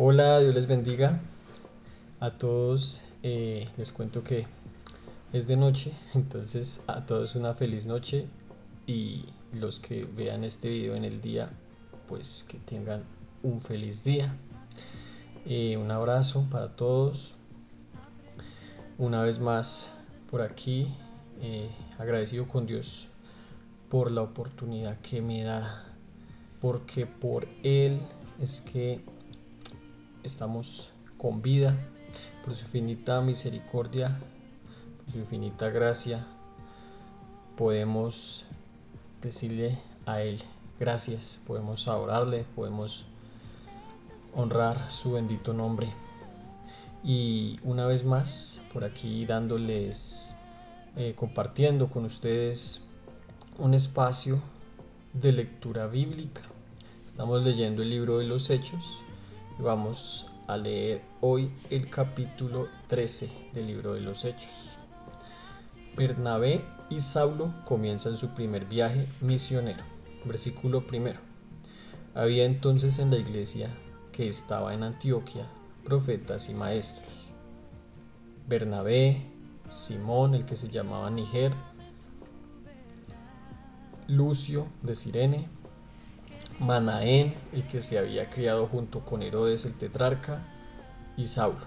Hola, Dios les bendiga a todos. Les cuento que es de noche, entonces a todos una feliz noche y los que vean este video en el día, pues que tengan un feliz día. Un abrazo para todos. Una vez más por aquí, agradecido con Dios por la oportunidad que me da, porque por Él es que estamos con vida, por su infinita misericordia, por su infinita gracia, podemos decirle a Él gracias, podemos adorarle, podemos honrar su bendito nombre. Y una vez más, por aquí dándoles, compartiendo con ustedes un espacio de lectura bíblica. Estamos leyendo el libro de los Hechos y vamos a leer hoy el capítulo 13 del libro de los Hechos. Bernabé y Saulo comienzan su primer viaje misionero. Versículo primero. Había entonces en la iglesia que estaba en Antioquia profetas y maestros: Bernabé, Simón, el que se llamaba Niger, Lucio de Cirene, Manaén, el que se había criado junto con Herodes el tetrarca, y Saulo.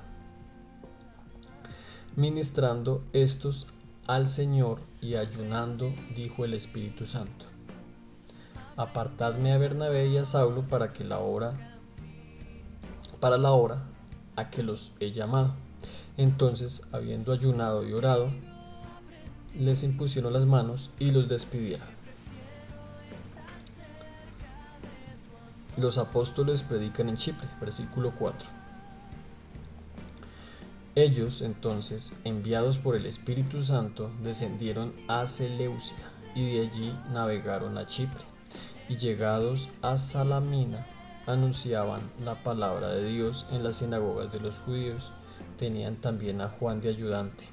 Ministrando estos al Señor y ayunando, dijo el Espíritu Santo: Apartadme a Bernabé y a Saulo para la obra a que los he llamado. Entonces, habiendo ayunado y orado, les impusieron las manos y los despidieron. Los apóstoles predican en Chipre. Versículo 4. Ellos entonces, enviados por el Espíritu Santo, descendieron a Seleucia y de allí navegaron a Chipre, y llegados a Salamina anunciaban la palabra de Dios en las sinagogas de los judíos. Tenían también a Juan de ayudante.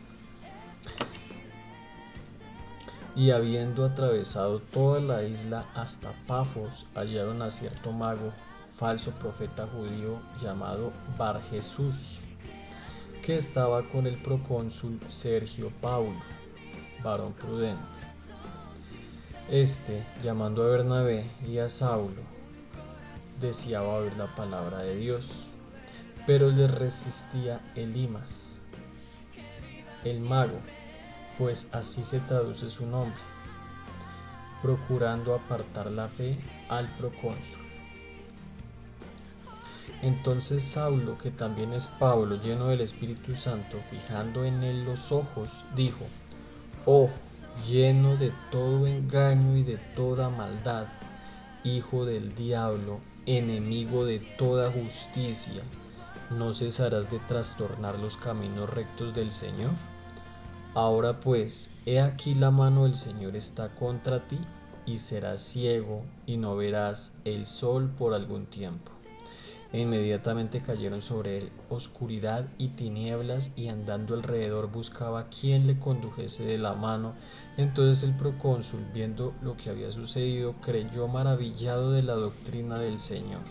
Y habiendo atravesado toda la isla hasta Pafos, hallaron a cierto mago, falso profeta judío, llamado Bar Jesús, que estaba con el procónsul Sergio Paulo, varón prudente. Este, llamando a Bernabé y a Saulo, deseaba oír la palabra de Dios, pero le resistía Elimas, el mago, pues así se traduce su nombre, procurando apartar la fe al procónsul. Entonces Saulo, que también es Pablo, lleno del Espíritu Santo, fijando en él los ojos, dijo: Oh, lleno de todo engaño y de toda maldad, hijo del diablo, enemigo de toda justicia, ¿no cesarás de trastornar los caminos rectos del Señor? Ahora pues, he aquí la mano del Señor está contra ti, y serás ciego, y no verás el sol por algún tiempo. E inmediatamente cayeron sobre él oscuridad y tinieblas, y andando alrededor buscaba quien le condujese de la mano. Entonces el procónsul, viendo lo que había sucedido, creyó maravillado de la doctrina del Señor.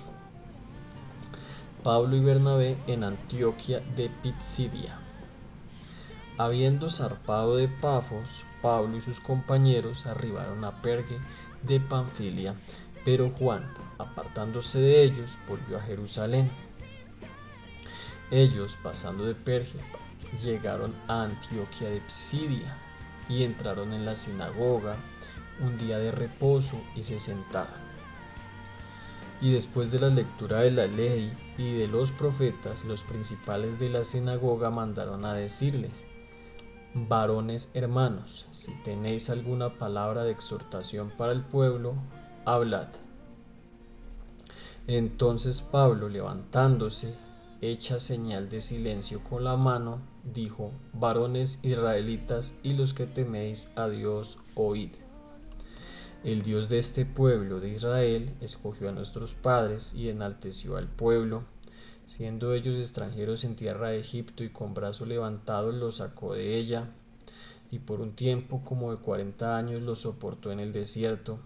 Pablo y Bernabé en Antioquia de Pisidia. Habiendo zarpado de Pafos, Pablo y sus compañeros arribaron a Perge de Panfilia, pero Juan, apartándose de ellos, volvió a Jerusalén. Ellos, pasando de Perge, llegaron a Antioquia de Pisidia y entraron en la sinagoga un día de reposo y se sentaron. Y después de la lectura de la ley y de los profetas, los principales de la sinagoga mandaron a decirles: Varones hermanos, si tenéis alguna palabra de exhortación para el pueblo, hablad. Entonces Pablo, levantándose, hecha señal de silencio con la mano, dijo: Varones israelitas y los que teméis a Dios, oíd. El Dios de este pueblo de Israel escogió a nuestros padres y enalteció al pueblo, siendo ellos extranjeros en tierra de Egipto, y con brazo levantado los sacó de ella, y por un tiempo como de 40 años los soportó en el desierto,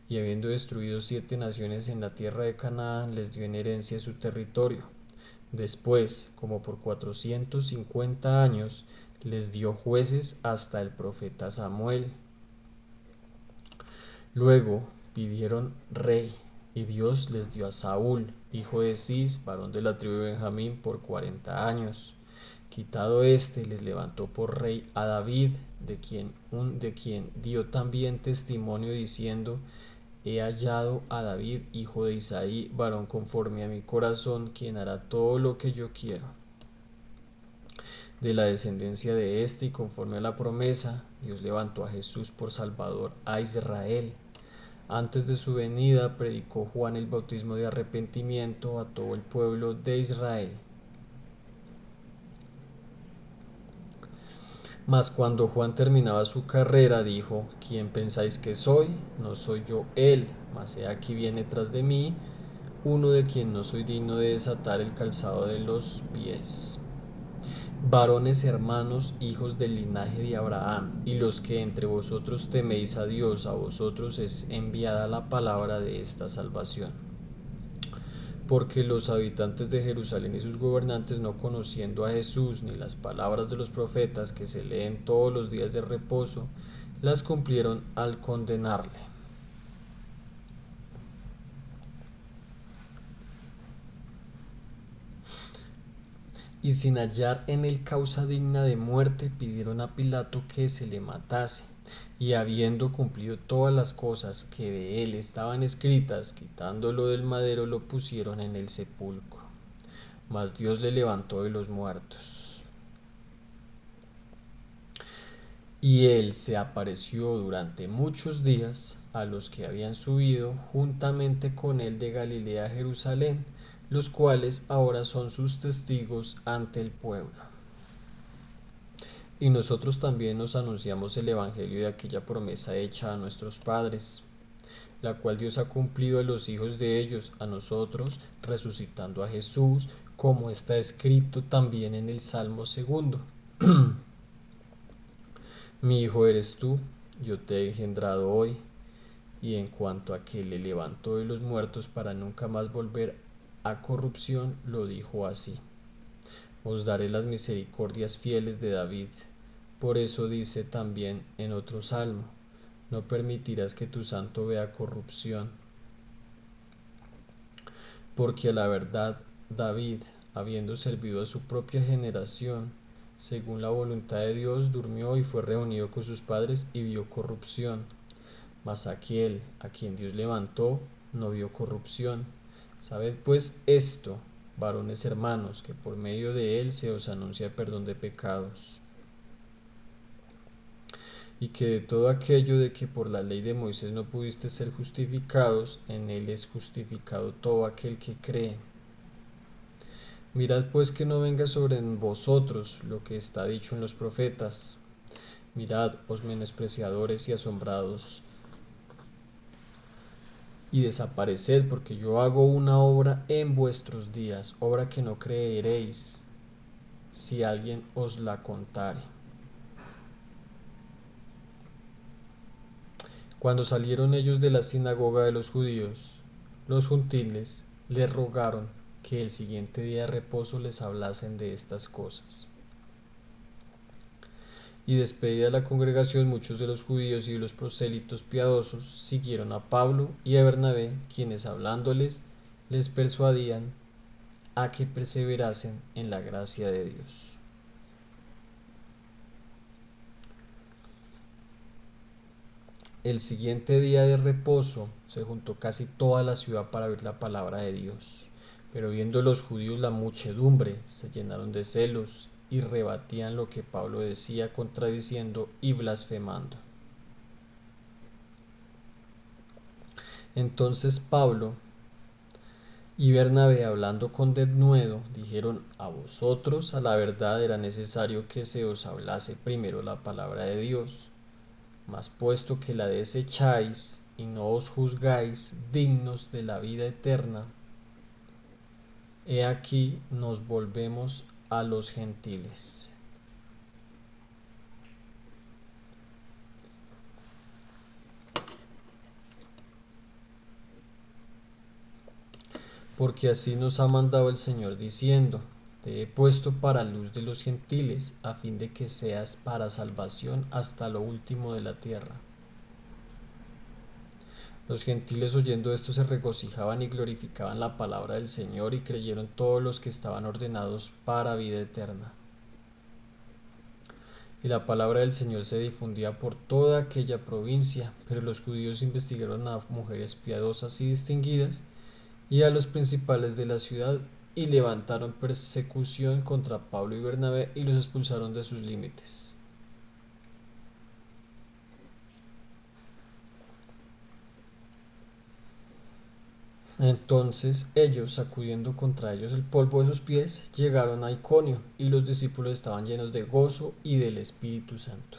y habiendo destruido 7 naciones en la tierra de Canaán, les dio en herencia su territorio. Después, como por 450 años, les dio jueces hasta el profeta Samuel. Luego pidieron rey, y Dios les dio a Saúl, hijo de Cis, varón de la tribu de Benjamín, por 40 años. Quitado éste, les levantó por rey a David, de quien dio también testimonio diciendo: He hallado a David, hijo de Isaí, varón conforme a mi corazón, quien hará todo lo que yo quiero. De la descendencia de éste y conforme a la promesa, Dios levantó a Jesús por Salvador a Israel. Antes de su venida, predicó Juan el bautismo de arrepentimiento a todo el pueblo de Israel. Mas cuando Juan terminaba su carrera, dijo: ¿Quién pensáis que soy? No soy yo él, mas he aquí viene tras de mí uno de quien no soy digno de desatar el calzado de los pies. Varones hermanos, hijos del linaje de Abraham, y los que entre vosotros teméis a Dios, a vosotros es enviada la palabra de esta salvación. Porque los habitantes de Jerusalén y sus gobernantes, no conociendo a Jesús ni las palabras de los profetas que se leen todos los días de reposo, las cumplieron al condenarle. Y sin hallar en él causa digna de muerte, pidieron a Pilato que se le matase. Y habiendo cumplido todas las cosas que de él estaban escritas, quitándolo del madero, lo pusieron en el sepulcro. Mas Dios le levantó de los muertos. Y él se apareció durante muchos días a los que habían subido juntamente con él de Galilea a Jerusalén, los cuales ahora son sus testigos ante el pueblo. Y nosotros también nos anunciamos el evangelio de aquella promesa hecha a nuestros padres, la cual Dios ha cumplido a los hijos de ellos, a nosotros, resucitando a Jesús, como está escrito también en el Salmo 2. Mi hijo eres tú, yo te he engendrado hoy. Y en cuanto a que le levantó de los muertos para nunca más volver a corrupción, lo dijo así: Os daré las misericordias fieles de David. Por eso dice también en otro salmo: No permitirás que tu santo vea corrupción. Porque a la verdad, David, habiendo servido a su propia generación, según la voluntad de Dios, durmió y fue reunido con sus padres y vio corrupción. Mas aquel a quien Dios levantó no vio corrupción. Sabed pues esto, varones hermanos, que por medio de él se os anuncia perdón de pecados, y que de todo aquello de que por la ley de Moisés no pudiste ser justificados, en él es justificado todo aquel que cree. Mirad pues que no venga sobre vosotros lo que está dicho en los profetas. Mirad, os menospreciadores y asombrados, y desapareced, porque yo hago una obra en vuestros días, obra que no creeréis si alguien os la contare. Cuando salieron ellos de la sinagoga de los judíos, los gentiles les rogaron que el siguiente día de reposo les hablasen de estas cosas. Y despedida la congregación, muchos de los judíos y de los prosélitos piadosos siguieron a Pablo y a Bernabé, quienes hablándoles les persuadían a que perseverasen en la gracia de Dios. El siguiente día de reposo se juntó casi toda la ciudad para oír la palabra de Dios. Pero viendo los judíos la muchedumbre, se llenaron de celos y rebatían lo que Pablo decía, contradiciendo y blasfemando. Entonces Pablo y Bernabé, hablando con denuedo, dijeron: A vosotros a la verdad era necesario que se os hablase primero la palabra de Dios. Mas puesto que la desecháis y no os juzgáis dignos de la vida eterna, he aquí nos volvemos a los gentiles. porque así nos ha mandado el Señor diciendo, te he puesto para luz de los gentiles, a fin de que seas para salvación hasta lo último de la tierra. Los gentiles oyendo esto se regocijaban y glorificaban la palabra del Señor, y creyeron todos los que estaban ordenados para vida eterna. Y la palabra del Señor se difundía por toda aquella provincia, pero los judíos investigaron a mujeres piadosas y distinguidas y a los principales de la ciudad, y levantaron persecución contra Pablo y Bernabé y los expulsaron de sus límites. Entonces ellos, sacudiendo contra ellos el polvo de sus pies, llegaron a Iconio, y los discípulos estaban llenos de gozo y del Espíritu Santo.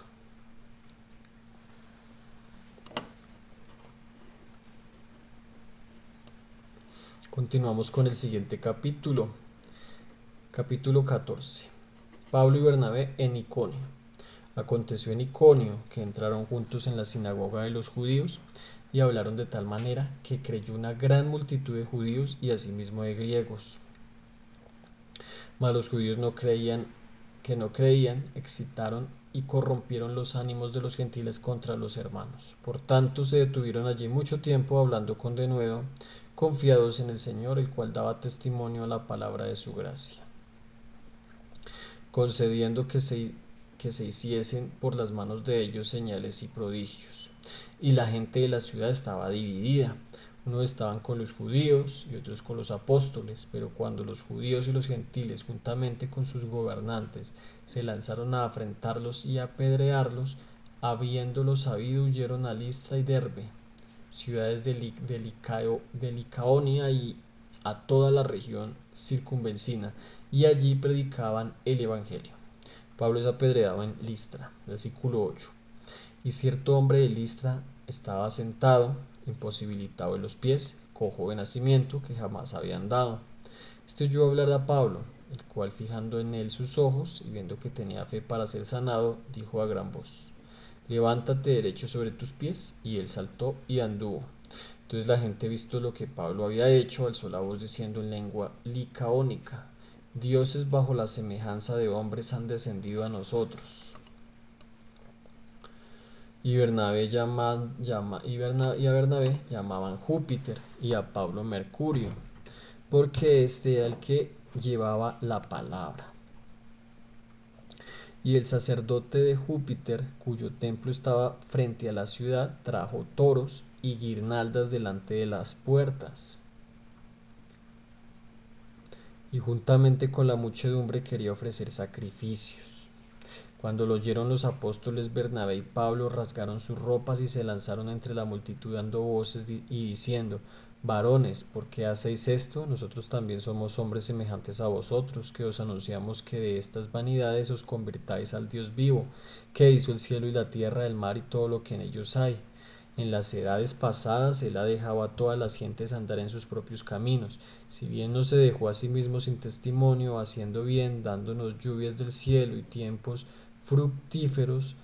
Continuamos con el siguiente capítulo. Capítulo 14. Pablo y Bernabé en Iconio. Aconteció en Iconio que entraron juntos en la sinagoga de los judíos y hablaron de tal manera que creyó una gran multitud de judíos y asimismo de griegos. Mas los judíos no creían, excitaron y corrompieron los ánimos de los gentiles contra los hermanos. Por tanto se detuvieron allí mucho tiempo hablando con denuedo, confiados en el Señor, el cual daba testimonio a la palabra de su gracia, concediendo que se hiciesen por las manos de ellos señales y prodigios. Y la gente de la ciudad estaba dividida. Unos estaban con los judíos y otros con los apóstoles, pero cuando los judíos y los gentiles, juntamente con sus gobernantes, se lanzaron a afrentarlos y a apedrearlos, habiéndolo sabido, huyeron a Listra y Derbe, ciudades de Licaonia, y a toda la región circunvecina, y allí predicaban el evangelio. Pablo es apedreado en Listra, versículo 8. Y cierto hombre de Listra estaba sentado, imposibilitado de los pies, cojo de nacimiento, que jamás había andado. Este oyó hablar a Pablo, el cual, fijando en él sus ojos y viendo que tenía fe para ser sanado, dijo a gran voz: levántate derecho sobre tus pies. Y él saltó y anduvo. Entonces la gente, visto lo que Pablo había hecho, alzó la voz diciendo en lengua licaónica: dioses bajo la semejanza de hombres han descendido a nosotros. Y a Bernabé llamaban Júpiter y a Pablo Mercurio, porque este era el que llevaba la palabra. Y el sacerdote de Júpiter, cuyo templo estaba frente a la ciudad, trajo toros y guirnaldas delante de las puertas, y juntamente con la muchedumbre quería ofrecer sacrificios. Cuando lo oyeron los apóstoles, Bernabé y Pablo rasgaron sus ropas y se lanzaron entre la multitud dando voces y diciendo: varones, ¿por qué hacéis esto? Nosotros también somos hombres semejantes a vosotros, que os anunciamos que de estas vanidades os convirtáis al Dios vivo, que hizo el cielo y la tierra, el mar y todo lo que en ellos hay. En las edades pasadas él ha dejado a todas las gentes andar en sus propios caminos, si bien no se dejó a sí mismo sin testimonio, haciendo bien, dándonos lluvias del cielo y tiempos fructíferos,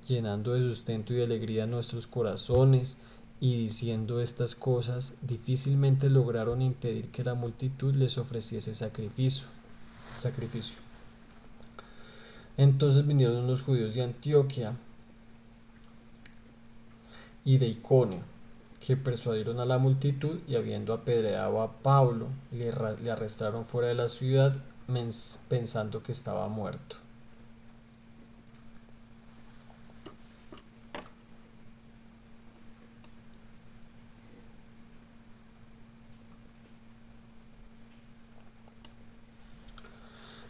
llenando de sustento y de alegría nuestros corazones. Y diciendo estas cosas, difícilmente lograron impedir que la multitud les ofreciese sacrificio. Entonces vinieron unos judíos de Antioquía y de Iconio, que persuadieron a la multitud, y habiendo apedreado a Pablo, le arrestaron fuera de la ciudad, pensando que estaba muerto.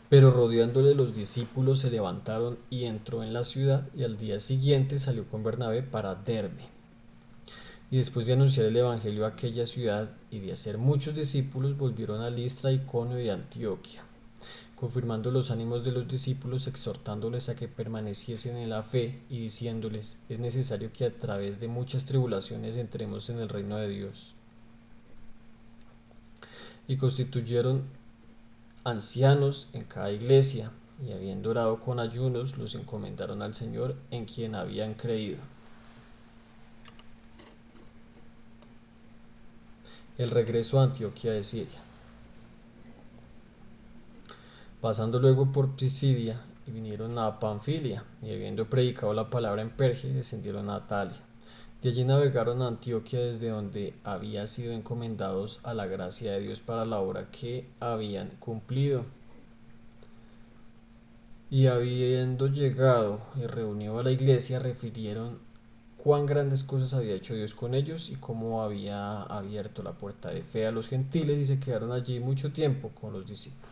Pero rodeándole los discípulos se levantaron y entró en la ciudad, y al día siguiente salió con Bernabé para Derbe. Y después de anunciar el evangelio a aquella ciudad y de hacer muchos discípulos, volvieron a Listra, Iconio y Antioquía, confirmando los ánimos de los discípulos, exhortándoles a que permaneciesen en la fe y diciéndoles: es necesario que a través de muchas tribulaciones entremos en el reino de Dios. Y constituyeron ancianos en cada iglesia, y habiendo orado con ayunos, los encomendaron al Señor, en quien habían creído. El regreso a Antioquía de Siria. Pasando luego por Pisidia, y vinieron a Panfilia, y habiendo predicado la palabra en Perge, descendieron a Atalia. De allí navegaron a Antioquia, desde donde habían sido encomendados a la gracia de Dios para la obra que habían cumplido. Y habiendo llegado y reunido a la iglesia, refirieron cuán grandes cosas había hecho Dios con ellos y cómo había abierto la puerta de fe a los gentiles, y se quedaron allí mucho tiempo con los discípulos.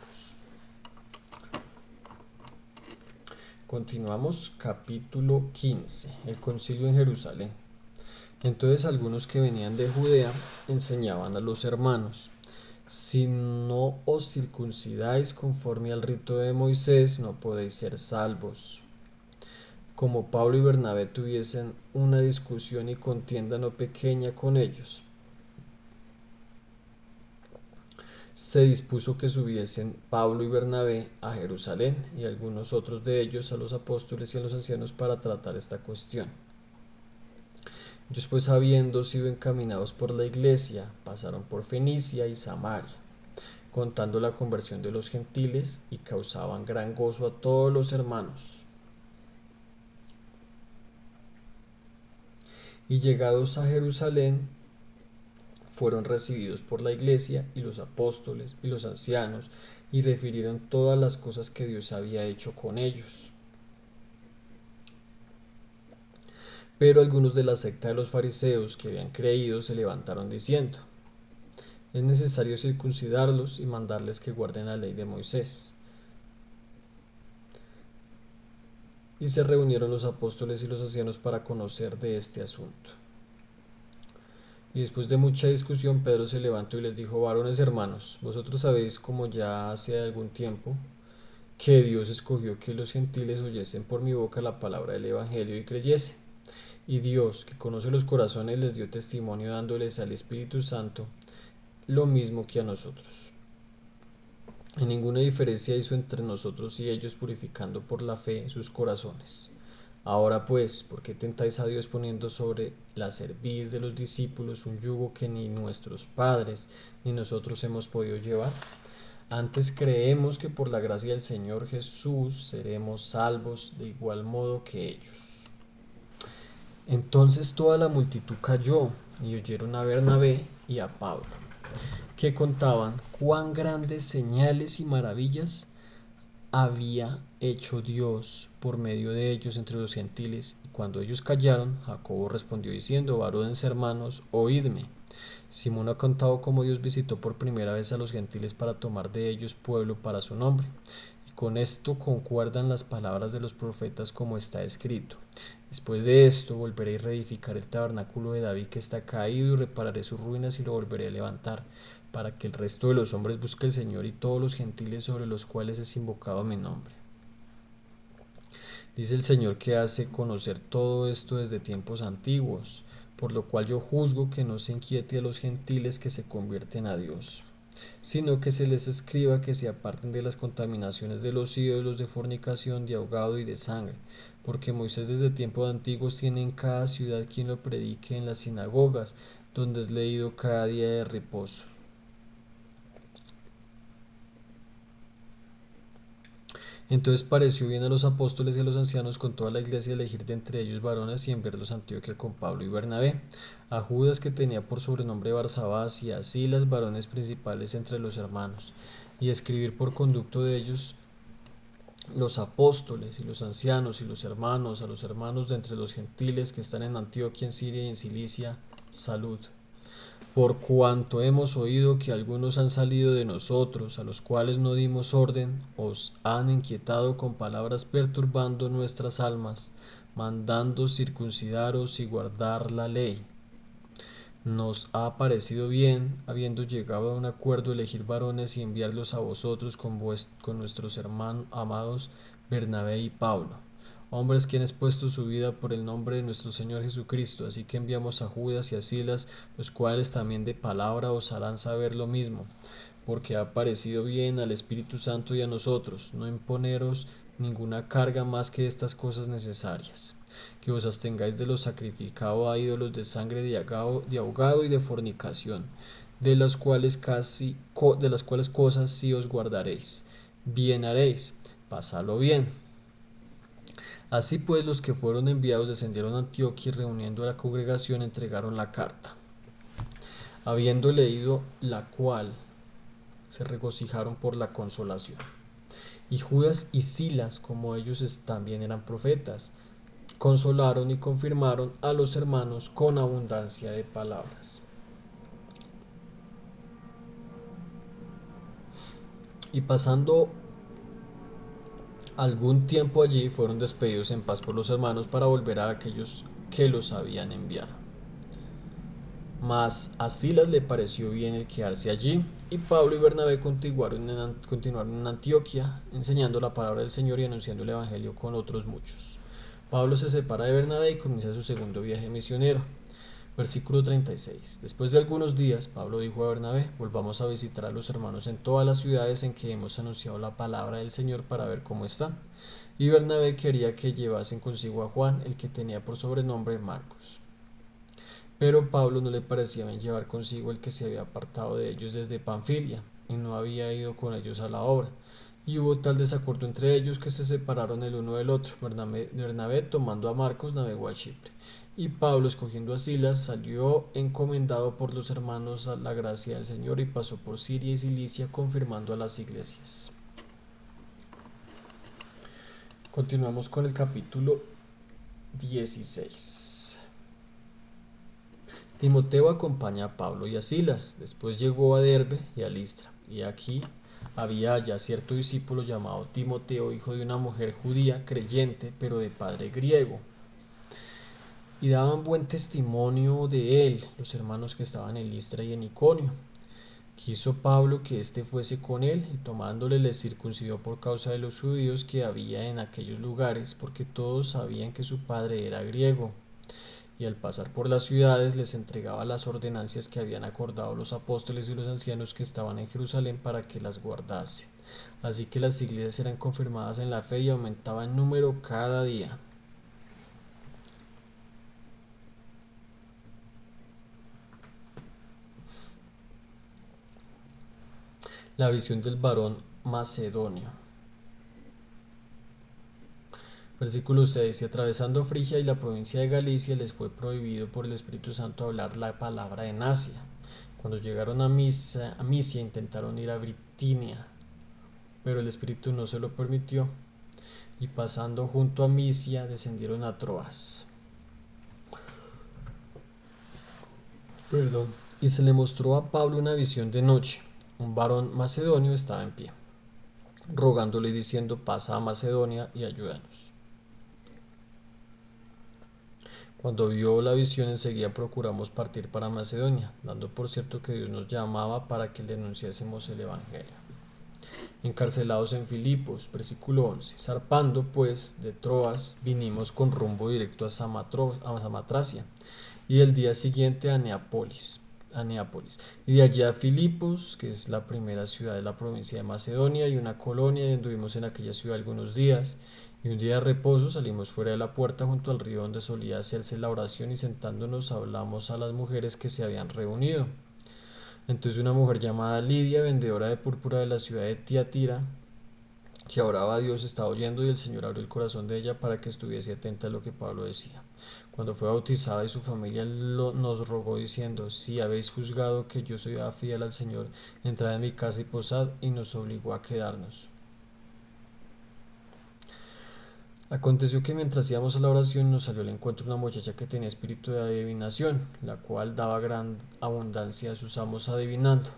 Continuamos, capítulo 15, el concilio en Jerusalén. Entonces algunos que venían de Judea enseñaban a los hermanos: si no os circuncidáis conforme al rito de Moisés, no podéis ser salvos. Como Pablo y Bernabé tuviesen una discusión y contienda no pequeña con ellos, se dispuso que subiesen Pablo y Bernabé a Jerusalén, y algunos otros de ellos a los apóstoles y a los ancianos, para tratar esta cuestión. Ellos pues, habiendo sido encaminados por la iglesia, pasaron por Fenicia y Samaria, contando la conversión de los gentiles, y causaban gran gozo a todos los hermanos. Y llegados a Jerusalén, fueron recibidos por la iglesia y los apóstoles y los ancianos, y refirieron todas las cosas que Dios había hecho con ellos. Pero algunos de la secta de los fariseos que habían creído se levantaron diciendo: es necesario circuncidarlos y mandarles que guarden la ley de Moisés. Y se reunieron los apóstoles y los ancianos para conocer de este asunto. Y después de mucha discusión, Pedro se levantó y les dijo: varones hermanos, vosotros sabéis, como ya hace algún tiempo, que Dios escogió que los gentiles oyesen por mi boca la palabra del evangelio y creyesen. Y Dios, que conoce los corazones, les dio testimonio dándoles al Espíritu Santo, lo mismo que a nosotros. Y ninguna diferencia hizo entre nosotros y ellos, purificando por la fe sus corazones. Ahora pues, ¿por qué tentáis a Dios poniendo sobre la cerviz de los discípulos un yugo que ni nuestros padres ni nosotros hemos podido llevar? Antes creemos que por la gracia del Señor Jesús seremos salvos de igual modo que ellos. Entonces toda la multitud cayó y oyeron a Bernabé y a Pablo, que contaban cuán grandes señales y maravillas había hecho Dios por medio de ellos entre los gentiles. Y cuando ellos callaron, Jacobo respondió diciendo: varones hermanos, oídme. Simón ha contado cómo Dios visitó por primera vez a los gentiles para tomar de ellos pueblo para su nombre. Y con esto concuerdan las palabras de los profetas, como está escrito: después de esto volveré a reedificar el tabernáculo de David que está caído, y repararé sus ruinas y lo volveré a levantar, para que el resto de los hombres busque al Señor, y todos los gentiles sobre los cuales es invocado mi nombre. Dice el Señor, que hace conocer todo esto desde tiempos antiguos, por lo cual yo juzgo que no se inquiete a los gentiles que se convierten a Dios, sino que se les escriba que se aparten de las contaminaciones de los ídolos, de fornicación, de ahogado y de sangre, porque Moisés desde tiempos antiguos tiene en cada ciudad quien lo predique en las sinagogas, donde es leído cada día de reposo. Entonces pareció bien a los apóstoles y a los ancianos con toda la iglesia elegir de entre ellos varones y enviarlos a Antioquia con Pablo y Bernabé, a Judas, que tenía por sobrenombre Barsabás, y a Silas, varones principales entre los hermanos, y escribir por conducto de ellos los apóstoles y los ancianos y los hermanos, a los hermanos de entre los gentiles que están en Antioquia, en Siria y en Cilicia, salud. Por cuanto hemos oído que algunos han salido de nosotros, a los cuales no dimos orden, os han inquietado con palabras, perturbando nuestras almas, mandando circuncidaros y guardar la ley. Nos ha parecido bien, habiendo llegado a un acuerdo, elegir varones y enviarlos a vosotros con nuestros hermanos amados Bernabé y Pablo, hombres que han expuesto su vida por el nombre de nuestro Señor Jesucristo. Así que enviamos a Judas y a Silas, los cuales también de palabra os harán saber lo mismo, porque ha parecido bien al Espíritu Santo y a nosotros no imponeros ninguna carga más que estas cosas necesarias: que os abstengáis de lo sacrificado a ídolos, de sangre, de ahogado y de fornicación, de las cuales cosas sí os guardaréis. bien haréis, pasadlo bien. Así pues, los que fueron enviados descendieron a Antioquía y reuniendo a la congregación entregaron la carta. Habiendo leído la cual, se regocijaron por la consolación. Y Judas y Silas, como ellos también eran profetas, consolaron y confirmaron a los hermanos con abundancia de palabras. Y pasando algún tiempo allí, fueron despedidos en paz por los hermanos para volver a aquellos que los habían enviado. Mas a Silas le pareció bien el quedarse allí, y Pablo y Bernabé continuaron en Antioquía, enseñando la palabra del Señor y anunciando el Evangelio con otros muchos. Pablo se separa de Bernabé y comienza su segundo viaje misionero. Versículo 36. Después de algunos días, Pablo dijo a Bernabé: volvamos a visitar a los hermanos en todas las ciudades en que hemos anunciado la palabra del Señor para ver cómo están. Y Bernabé quería que llevasen consigo a Juan, el que tenía por sobrenombre Marcos. Pero Pablo no le parecía bien llevar consigo el que se había apartado de ellos desde Panfilia, y no había ido con ellos a la obra. Y hubo tal desacuerdo entre ellos que se separaron el uno del otro. Bernabé, tomando a Marcos, navegó a Chipre. Y Pablo, escogiendo a Silas, salió encomendado por los hermanos a la gracia del Señor y pasó por Siria y Cilicia, confirmando a las iglesias. Continuamos con el capítulo 16. Timoteo acompaña a Pablo y a Silas. Después llegó a Derbe y a Listra. Y aquí había allá cierto discípulo llamado Timoteo, hijo de una mujer judía, creyente, pero de padre griego. Y daban buen testimonio de él los hermanos que estaban en Listra y en Iconio. Quiso Pablo que éste fuese con él, y tomándole les circuncidó por causa de los judíos que había en aquellos lugares, porque todos sabían que su padre era griego. Y al pasar por las ciudades les entregaba las ordenanzas que habían acordado los apóstoles y los ancianos que estaban en Jerusalén para que las guardasen. Así que las iglesias eran confirmadas en la fe y aumentaba en número cada día. La visión del varón macedonio. Versículo 6. Y atravesando Frigia y la provincia de Galicia les fue prohibido por el Espíritu Santo hablar la palabra en Asia. Cuando llegaron a Misia intentaron ir a Bitinia, pero el Espíritu no se lo permitió, y pasando junto a Misia descendieron a Troas. Y se le mostró a Pablo una visión de noche. Un varón macedonio estaba en pie, rogándole y diciendo: pasa a Macedonia y ayúdanos. Cuando vio la visión, enseguida procuramos partir para Macedonia, dando por cierto que Dios nos llamaba para que le anunciásemos el Evangelio. Encarcelados en Filipos, versículo 11. Zarpando pues de Troas, vinimos con rumbo directo a Samotracia, y el día siguiente a Neápolis. Y de allá a Filipos, que es la primera ciudad de la provincia de Macedonia y una colonia, y anduvimos en aquella ciudad algunos días. Y un día de reposo salimos fuera de la puerta junto al río donde solía hacerse la oración, y sentándonos hablamos a las mujeres que se habían reunido. Entonces una mujer llamada Lidia, vendedora de púrpura de la ciudad de Tiatira, que oraba a Dios, estaba oyendo, y el Señor abrió el corazón de ella para que estuviese atenta a lo que Pablo decía. Cuando fue bautizada y su familia nos rogó diciendo: si habéis juzgado que yo soy fiel al Señor, entrad en mi casa y posad, y nos obligó a quedarnos. Aconteció que mientras íbamos a la oración nos salió al encuentro una muchacha que tenía espíritu de adivinación, la cual daba gran abundancia a sus amos adivinando.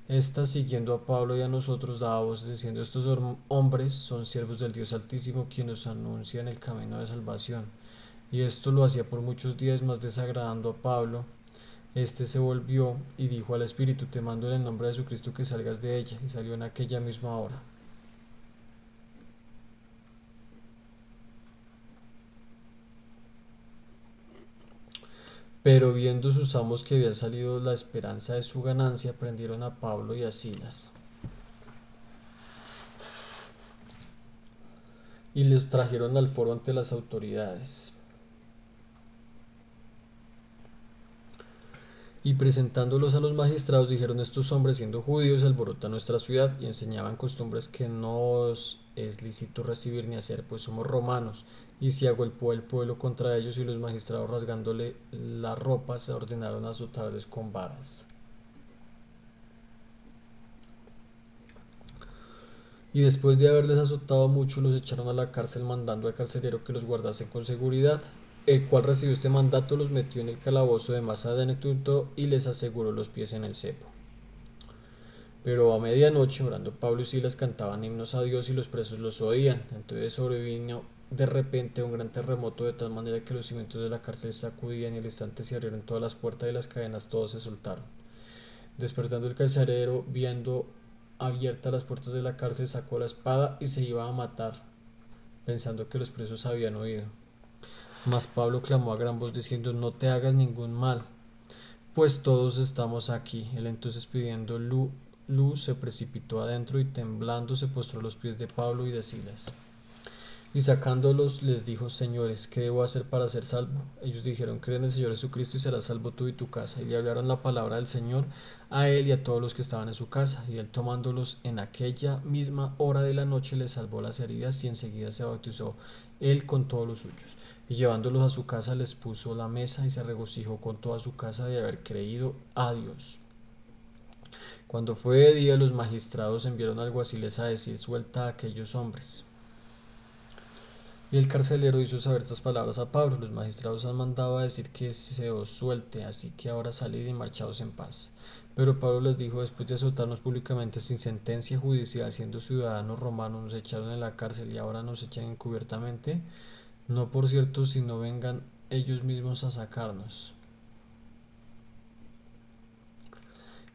Esta, siguiendo a Pablo y a nosotros, daba voces diciendo: estos hombres son siervos del Dios Altísimo, quien nos anuncia en el camino de salvación. Y esto lo hacía por muchos días, más desagradando a Pablo. Este se volvió y dijo al espíritu: te mando en el nombre de Jesucristo que salgas de ella. Y salió en aquella misma hora. Pero viendo sus amos que había salido la esperanza de su ganancia, prendieron a Pablo y a Silas, y les trajeron al foro ante las autoridades. Y presentándolos a los magistrados dijeron: estos hombres, siendo judíos, alborotan nuestra ciudad y enseñaban costumbres que no es lícito recibir ni hacer, pues somos romanos. Y se agolpó el pueblo contra ellos, y los magistrados, rasgándole la ropa, se ordenaron azotarles con varas. Y después de haberles azotado mucho, los echaron a la cárcel, mandando al carcelero que los guardase con seguridad, el cual recibió este mandato, los metió en el calabozo de más adentro y les aseguró los pies en el cepo. Pero a medianoche, orando, Pablo y Silas cantaban himnos a Dios, y los presos los oían. Entonces sobrevino de repente un gran terremoto, de tal manera que los cimientos de la cárcel se sacudían, y al instante se abrieron todas las puertas y las cadenas, todos se soltaron. Despertando el carcelero, viendo abiertas las puertas de la cárcel, sacó la espada y se iba a matar, pensando que los presos habían oído. Mas Pablo clamó a gran voz diciendo: no te hagas ningún mal, pues todos estamos aquí. Él entonces, pidiendo luz, se precipitó adentro, y temblando se postró a los pies de Pablo y de Silas. Y sacándolos les dijo: señores, ¿qué debo hacer para ser salvo? Ellos dijeron: cree en el Señor Jesucristo y serás salvo tú y tu casa. Y le hablaron la palabra del Señor a él y a todos los que estaban en su casa. Y él, tomándolos en aquella misma hora de la noche, les salvó las heridas, y enseguida se bautizó él con todos los suyos. Y llevándolos a su casa, les puso la mesa, y se regocijó con toda su casa de haber creído a Dios. Cuando fue de día, los magistrados enviaron alguaciles a decir: suelta a aquellos hombres. Y el carcelero hizo saber estas palabras a Pablo: los magistrados han mandado a decir que se os suelte, así que ahora salid y marchaos en paz. Pero Pablo les dijo: después de azotarnos públicamente sin sentencia judicial, siendo ciudadanos romanos, nos echaron en la cárcel, y ahora nos echan encubiertamente, no por cierto, si no vengan ellos mismos a sacarnos.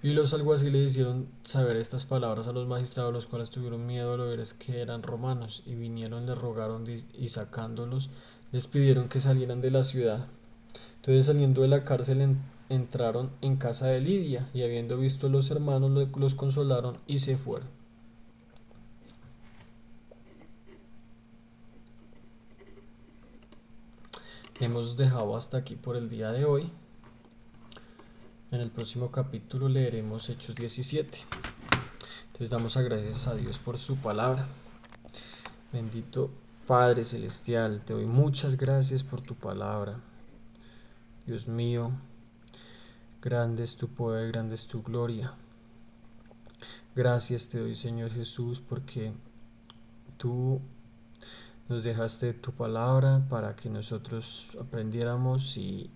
Y los alguaciles hicieron saber estas palabras a los magistrados, los cuales tuvieron miedo al oír que eran romanos, y vinieron, les rogaron, y sacándolos, les pidieron que salieran de la ciudad. Entonces, saliendo de la cárcel, entraron en casa de Lidia, y habiendo visto a los hermanos, los consolaron y se fueron. Hemos dejado hasta aquí por el día de hoy. En el próximo capítulo leeremos Hechos 17. Entonces damos gracias a Dios por su palabra. Bendito Padre Celestial, te doy muchas gracias por tu palabra. Dios mío, grande es tu poder, grande es tu gloria. Gracias te doy, Señor Jesús, porque tú nos dejaste tu palabra para que nosotros aprendiéramos y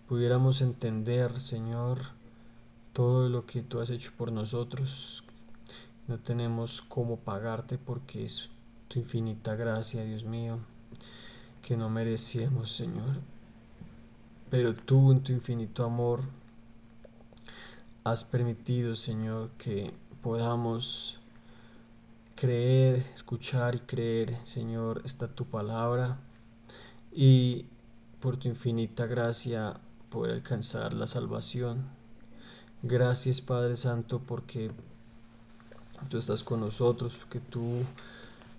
pudiéramos entender, Señor, todo lo que tú has hecho por nosotros. No tenemos cómo pagarte, porque es tu infinita gracia, Dios mío, que no merecemos, Señor. Pero tú, en tu infinito amor, has permitido, Señor, que podamos creer, escuchar y creer. Señor, está tu palabra, y por tu infinita gracia poder alcanzar la salvación. Gracias, Padre Santo, porque tú estás con nosotros, porque tú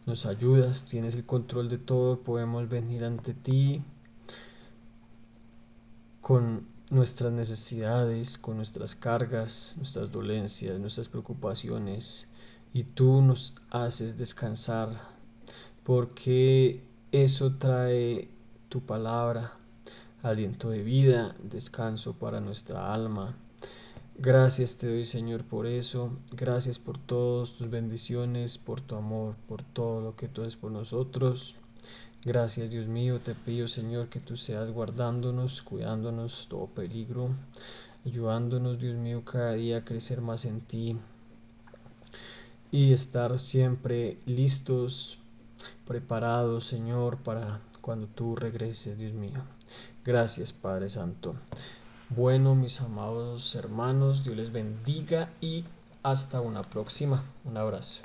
nos ayudas, tienes el control de todo. Podemos venir ante ti con nuestras necesidades, con nuestras cargas, nuestras dolencias, nuestras preocupaciones, y tú nos haces descansar, porque eso trae tu palabra: aliento de vida, descanso para nuestra alma. Gracias te doy, Señor, por eso. Gracias por todas tus bendiciones, por tu amor, por todo lo que tú haces por nosotros. Gracias, Dios mío. Te pido, Señor, que tú seas guardándonos, cuidándonos todo peligro, ayudándonos, Dios mío, cada día a crecer más en ti y estar siempre listos, preparados, Señor, para cuando tú regreses, Dios mío. Gracias, Padre Santo. Bueno, mis amados hermanos, Dios les bendiga, y hasta una próxima. Un abrazo.